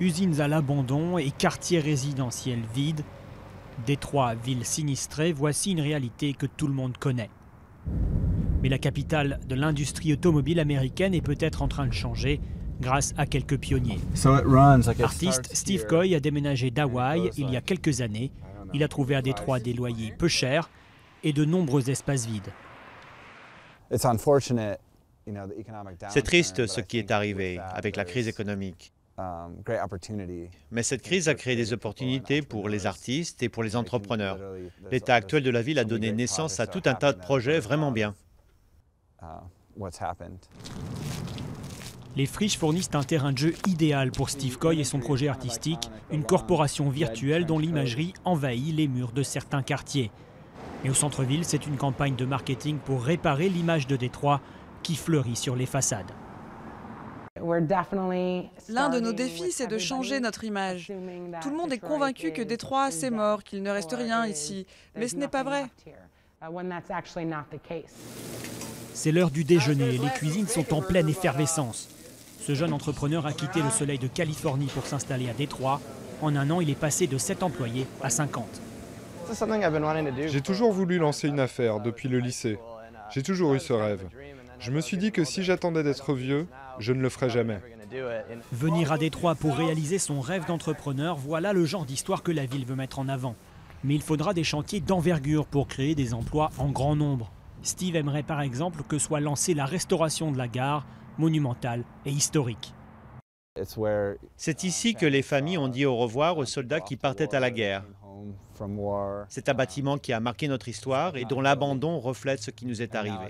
Usines à l'abandon et quartiers résidentiels vides. Détroit, ville sinistrée, voici une réalité que tout le monde connaît. Mais la capitale de l'industrie automobile américaine est peut-être en train de changer grâce à quelques pionniers. L'artiste Steve Coy a déménagé d'Hawaï il y a quelques années. Il a trouvé à Détroit des loyers peu chers et de nombreux espaces vides. C'est triste ce qui est arrivé avec la crise économique. Mais cette crise a créé des opportunités pour les artistes et pour les entrepreneurs. L'état actuel de la ville a donné naissance à tout un tas de projets vraiment bien. Les friches fournissent un terrain de jeu idéal pour Steve Coy et son projet artistique, une corporation virtuelle dont l'imagerie envahit les murs de certains quartiers. Mais au centre-ville, c'est une campagne de marketing pour réparer l'image de Détroit qui fleurit sur les façades. L'un de nos défis, c'est de changer notre image. Tout le monde est convaincu que Détroit, c'est mort, qu'il ne reste rien ici. Mais ce n'est pas vrai. C'est l'heure du déjeuner et les cuisines sont en pleine effervescence. Ce jeune entrepreneur a quitté le soleil de Californie pour s'installer à Détroit. En un an, il est passé de 7 employés à 50. J'ai toujours voulu lancer une affaire depuis le lycée. J'ai toujours eu ce rêve. Je me suis dit que si j'attendais d'être vieux, je ne le ferais jamais. Venir à Détroit pour réaliser son rêve d'entrepreneur, voilà le genre d'histoire que la ville veut mettre en avant. Mais il faudra des chantiers d'envergure pour créer des emplois en grand nombre. Steve aimerait par exemple que soit lancée la restauration de la gare, monumentale et historique. C'est ici que les familles ont dit au revoir aux soldats qui partaient à la guerre. C'est un bâtiment qui a marqué notre histoire et dont l'abandon reflète ce qui nous est arrivé.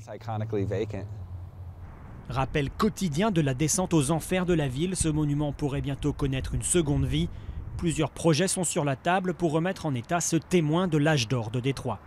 Rappel quotidien de la descente aux enfers de la ville, ce monument pourrait bientôt connaître une seconde vie. Plusieurs projets sont sur la table pour remettre en état ce témoin de l'âge d'or de Détroit.